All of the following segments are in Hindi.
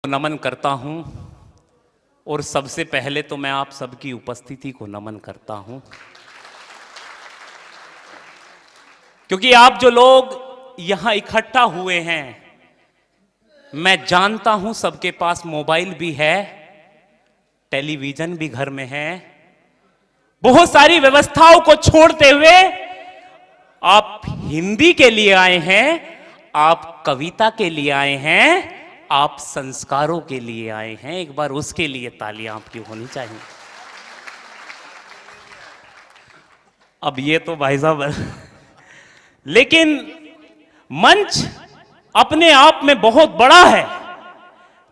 नमन करता हूं और सबसे पहले तो मैं आप सबकी उपस्थिति को नमन करता हूं, क्योंकि आप जो लोग यहां इकट्ठा हुए हैं, मैं जानता हूं सबके पास मोबाइल भी है, टेलीविजन भी घर में है। बहुत सारी व्यवस्थाओं को छोड़ते हुए आप हिंदी के लिए आए हैं, आप कविता के लिए आए हैं, आप संस्कारों के लिए आए हैं। एक बार उसके लिए तालियां आपकी होनी चाहिए। अब ये तो भाई साहब लेकिन मंच अपने आप में बहुत बड़ा है।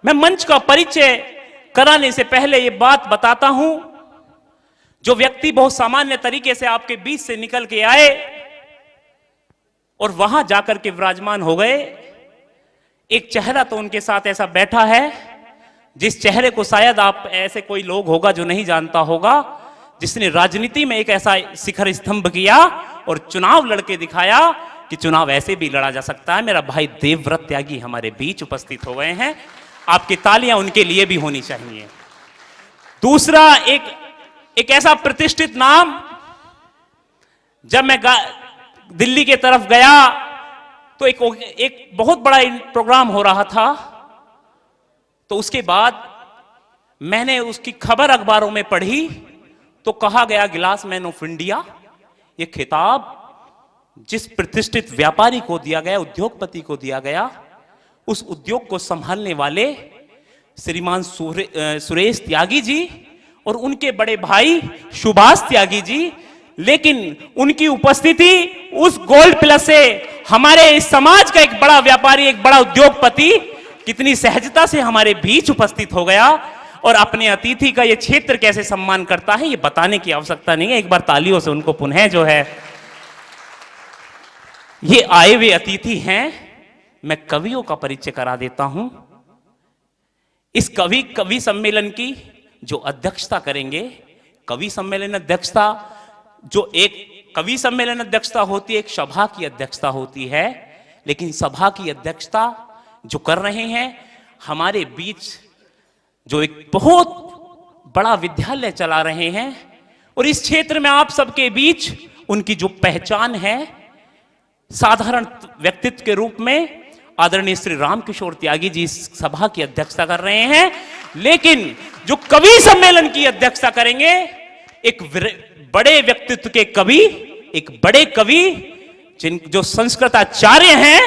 मैं मंच का परिचय कराने से पहले ये बात बताता हूं, जो व्यक्ति बहुत सामान्य तरीके से आपके बीच से निकल के आए और वहां जाकर के विराजमान हो गए, एक चेहरा तो उनके साथ ऐसा बैठा है जिस चेहरे को शायद आप ऐसे कोई लोग होगा जो नहीं जानता होगा, जिसने राजनीति में एक ऐसा शिखर स्तंभ किया और चुनाव लड़के दिखाया कि चुनाव ऐसे भी लड़ा जा सकता है। मेरा भाई देवव्रत त्यागी हमारे बीच उपस्थित हो गए हैं, आपकी तालियां उनके लिए भी होनी चाहिए। दूसरा, एक ऐसा प्रतिष्ठित नाम, जब मैं दिल्ली के तरफ गया तो एक बहुत बड़ा प्रोग्राम हो रहा था, तो उसके बाद मैंने उसकी खबर अखबारों में पढ़ी तो कहा गया ग्लास मैन ऑफ इंडिया, यह खिताब जिस प्रतिष्ठित व्यापारी को दिया गया, उद्योगपति को दिया गया, उस उद्योग को संभालने वाले श्रीमान सुरेश त्यागी जी और उनके बड़े भाई सुभाष त्यागी जी। लेकिन उनकी उपस्थिति उस गोल्ड प्लस से हमारे इस समाज का एक बड़ा व्यापारी, एक बड़ा उद्योगपति कितनी सहजता से हमारे बीच उपस्थित हो गया और अपने अतिथि का ये क्षेत्र कैसे सम्मान करता है, ये बताने की आवश्यकता नहीं है। एक बार तालियों से उनको पुनः जो है, ये आए हुए अतिथि हैं। मैं कवियों का परिचय करा देता हूं। इस कवि सम्मेलन की जो अध्यक्षता करेंगे, कवि सम्मेलन अध्यक्षता, जो एक कवि सम्मेलन अध्यक्षता होती है, एक सभा की अध्यक्षता होती है, लेकिन सभा की अध्यक्षता जो कर रहे हैं हमारे बीच, जो एक बहुत बड़ा विद्यालय चला रहे हैं और इस क्षेत्र में आप सबके बीच उनकी जो पहचान है, साधारण व्यक्तित्व के रूप में आदरणीय श्री रामकिशोर त्यागी जी इस सभा की अध्यक्षता कर रहे हैं। लेकिन जो कवि सम्मेलन की अध्यक्षता करेंगे, एक बड़े व्यक्तित्व के कवि, एक बड़े कवि जो संस्कृताचार्य हैं,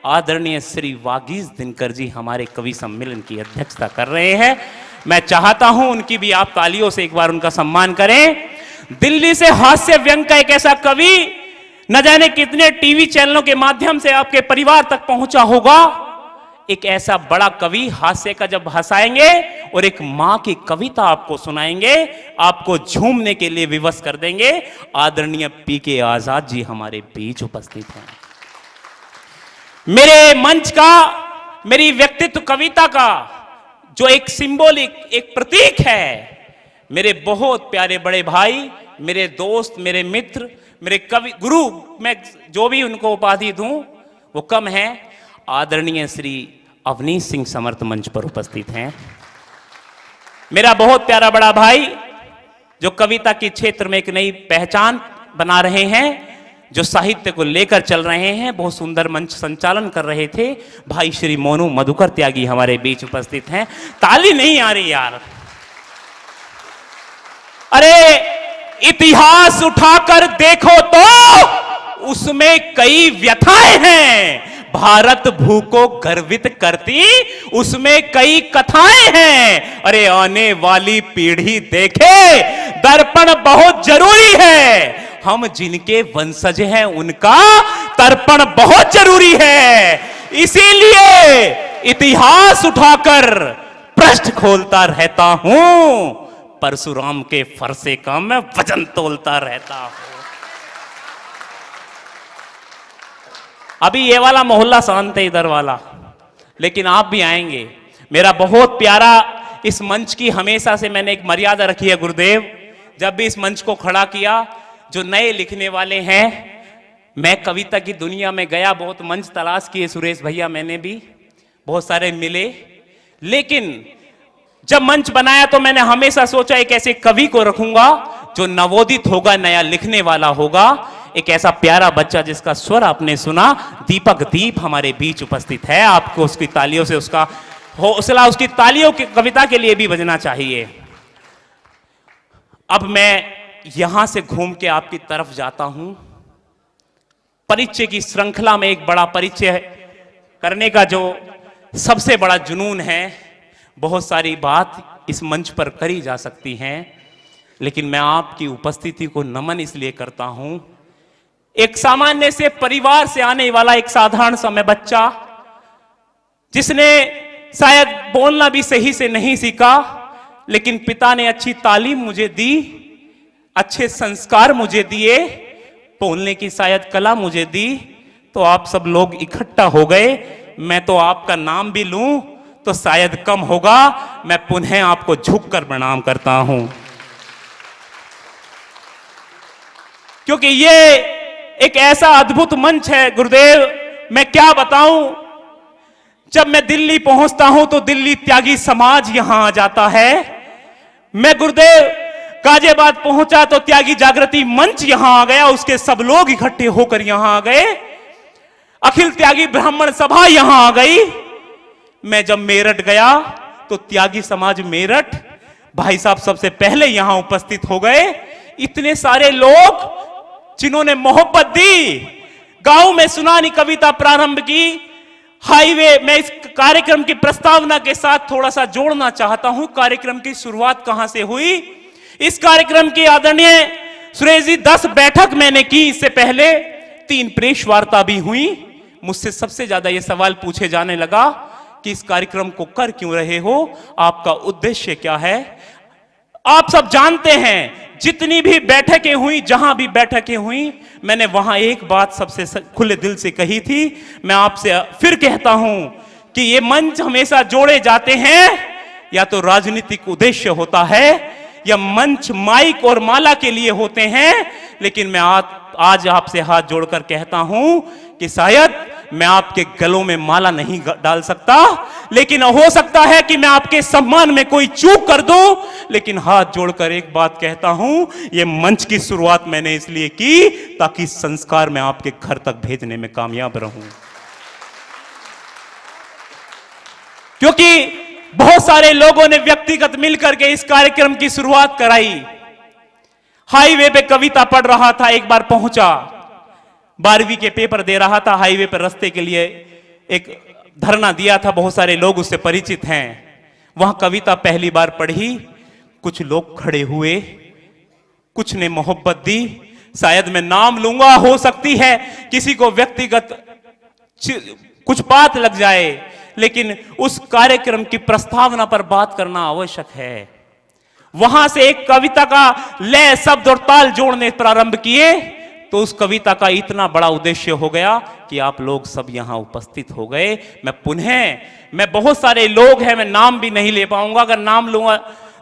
आदरणीय श्री वागीश दिनकर जी हमारे कवि सम्मेलन की अध्यक्षता कर रहे हैं। मैं चाहता हूं उनकी भी आप तालियों से एक बार उनका सम्मान करें। दिल्ली से हास्य व्यंग का एक ऐसा कवि, न जाने कितने टीवी चैनलों के माध्यम से आपके परिवार तक पहुंचा होगा, एक ऐसा बड़ा कवि हास्य का जब हंसाएंगे और एक मां की कविता आपको सुनाएंगे, आपको झूमने के लिए विवश कर देंगे। आदरणीय पीके आजाद जी हमारे बीच उपस्थित हैं। मेरे मंच का, मेरी व्यक्तित्व कविता का जो एक सिंबॉलिक, एक प्रतीक है, मेरे बहुत प्यारे बड़े भाई, मेरे दोस्त, मेरे मित्र, मेरे कवि गुरु, मैं जो भी उनको उपाधि दूं वो कम है। आदरणीय श्री अवनीश सिंह समर्थ मंच पर उपस्थित हैं। मेरा बहुत प्यारा बड़ा भाई जो कविता के क्षेत्र में एक नई पहचान बना रहे हैं, जो साहित्य को लेकर चल रहे हैं, बहुत सुंदर मंच संचालन कर रहे थे, भाई श्री मोनू मधुकर त्यागी हमारे बीच उपस्थित हैं। ताली नहीं आ रही यार। अरे इतिहास उठाकर देखो तो उसमें कई व्यथाएं हैं, भारत भू को गर्वित करती उसमें कई कथाएं हैं। अरे आने वाली पीढ़ी देखे, दर्पण बहुत जरूरी है, हम जिनके वंशज हैं उनका तर्पण बहुत जरूरी है। इसीलिए इतिहास उठाकर पृष्ठ खोलता रहता हूं, परशुराम के फरसे का मैं वजन तोलता रहता हूं। अभी ये वाला मोहल्ला शांत है इधर वाला, लेकिन आप भी आएंगे। मेरा बहुत प्यारा, इस मंच की हमेशा से मैंने एक मर्यादा रखी है गुरुदेव, जब भी इस मंच को खड़ा किया, जो नए लिखने वाले हैं, मैं कविता की दुनिया में गया, बहुत मंच तलाश किए सुरेश भैया, मैंने भी बहुत सारे मिले, लेकिन जब मंच बनाया तो मैंने हमेशा सोचा एक ऐसे कवि को रखूंगा जो नवोदित होगा, नया लिखने वाला होगा, एक ऐसा प्यारा बच्चा जिसका स्वर आपने सुना, दीपक दीप हमारे बीच उपस्थित है। आपको उसकी तालियों से उसका हौसला, उसकी तालियों की कविता के लिए भी बजना चाहिए। अब मैं यहां से घूम के आपकी तरफ जाता हूं। परिचय की श्रृंखला में एक बड़ा परिचय करने का जो सबसे बड़ा जुनून है, बहुत सारी बात इस मंच पर करी जा सकती हैं, लेकिन मैं आपकी उपस्थिति को नमन इसलिए करता हूं। एक सामान्य से परिवार से आने वाला एक साधारण सा मैं बच्चा, जिसने शायद बोलना भी सही से नहीं सीखा, लेकिन पिता ने अच्छी तालीम मुझे दी, अच्छे संस्कार मुझे दिए, बोलने की शायद कला मुझे दी, तो आप सब लोग इकट्ठा हो गए। मैं तो आपका नाम भी लूं तो शायद कम होगा। मैं पुनः आपको झुककर प्रणाम करता हूं, क्योंकि ये एक ऐसा अद्भुत मंच है गुरुदेव, मैं क्या बताऊं। जब मैं दिल्ली पहुंचता हूं तो दिल्ली त्यागी समाज यहां आ जाता है। मैं गुरुदेव गाजियाबाद पहुंचा तो त्यागी जागृति मंच यहां आ गया, उसके सब लोग इकट्ठे होकर यहां आ गए। अखिल त्यागी ब्राह्मण सभा यहां आ गई। मैं जब मेरठ गया तो त्यागी समाज मेरठ भाई साहब सबसे पहले यहां उपस्थित हो गए। इतने सारे लोग जिन्होंने मोहब्बत दी, गांव में सुनानी कविता प्रारंभ की, हाईवे। मैं इस कार्यक्रम की प्रस्तावना के साथ थोड़ा सा जोड़ना चाहता हूं, कार्यक्रम की शुरुआत कहां से हुई। इस कार्यक्रम की आदरणीय सुरेश जी 10 बैठक मैंने की, इससे पहले 3 प्रेस वार्ता भी हुई। मुझसे सबसे ज्यादा यह सवाल पूछे जाने लगा कि इस कार्यक्रम को कर क्यों रहे हो, आपका उद्देश्य क्या है। आप सब जानते हैं जितनी भी बैठकें हुई, जहां भी बैठकें हुई, मैंने वहां एक बात सबसे खुले दिल से कही थी। मैं आपसे फिर कहता हूं कि ये मंच हमेशा जोड़े जाते हैं, या तो राजनीतिक उद्देश्य होता है या मंच माइक और माला के लिए होते हैं। लेकिन मैं आज आपसे हाथ जोड़कर कहता हूं कि शायद मैं आपके गलों में माला नहीं डाल सकता, लेकिन हो सकता है कि मैं आपके सम्मान में कोई चूक कर दूं। लेकिन हाथ जोड़कर एक बात कहता हूं, यह मंच की शुरुआत मैंने इसलिए की ताकि संस्कार मैं आपके घर तक भेजने में कामयाब रहूं। क्योंकि बहुत सारे लोगों ने व्यक्तिगत मिलकर के इस कार्यक्रम की शुरुआत कराई। हाईवे पे कविता पढ़ रहा था, एक बार पहुंचा, 12वीं के पेपर दे रहा था, हाईवे पर रास्ते के लिए एक धरना दिया था, बहुत सारे लोग उससे परिचित हैं। वहां कविता पहली बार पढ़ी, कुछ लोग खड़े हुए, कुछ ने मोहब्बत दी। शायद मैं नाम लूंगा, हो सकती है किसी को व्यक्तिगत कुछ बात लग जाए, लेकिन उस कार्यक्रम की प्रस्तावना पर बात करना आवश्यक है। वहां से एक कविता का लय, शब्द और ताल जोड़ने प्रारंभ किए, तो उस कविता का इतना बड़ा उद्देश्य हो गया कि आप लोग सब यहां उपस्थित हो गए। मैं बहुत सारे लोग हैं, मैं नाम भी नहीं ले पाऊंगा, अगर नाम लूंगा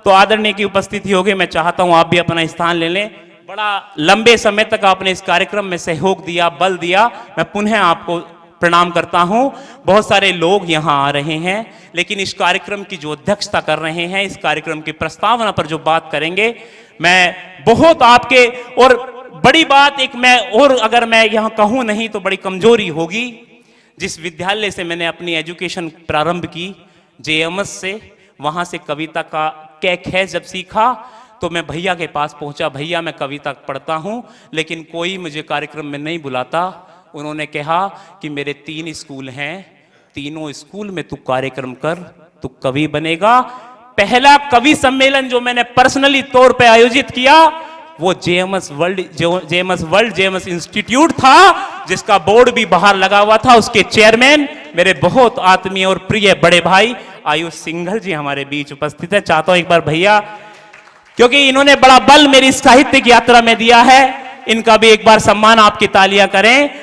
तो आदरणीय की उपस्थिति होगी। मैं चाहता हूं आप भी अपना स्थान ले लें। बड़ा लंबे समय तक आपने इस कार्यक्रम में सहयोग दिया, बल दिया, मैं पुनः आपको प्रणाम करता हूं। बहुत सारे लोग यहां आ रहे हैं, लेकिन इस कार्यक्रम की जो अध्यक्षता कर रहे हैं, इस कार्यक्रम की प्रस्तावना पर जो बात करेंगे, मैं बहुत आपके, और बड़ी बात एक मैं, और अगर मैं यहां कहूं नहीं तो बड़ी कमजोरी होगी। जिस विद्यालय से मैंने अपनी एजुकेशन प्रारंभ की, जेएमएस से, वहां से कविता का कै खे जब सीखा तो मैं भैया के पास पहुंचा, भैया मैं कविता पढ़ता हूं, लेकिन कोई मुझे कार्यक्रम में नहीं बुलाता। उन्होंने कहा कि मेरे 3 स्कूल हैं, तीनों स्कूल में तू कार्यक्रम कर, तू कवि बनेगा। पहला कवि सम्मेलन जो मैंने पर्सनली तौर पे आयोजित किया वो जेएमएस वर्ल्ड इंस्टीट्यूट था, जिसका बोर्ड भी बाहर लगा हुआ था। उसके चेयरमैन मेरे बहुत आत्मीय और प्रिय बड़े भाई आयुष सिंघल जी हमारे बीच उपस्थित है। चाहता हूं एक बार भैया, क्योंकि इन्होंने बड़ा बल मेरी साहित्यिक यात्रा में दिया है, इनका भी एक बार सम्मान आपकी तालियां करें।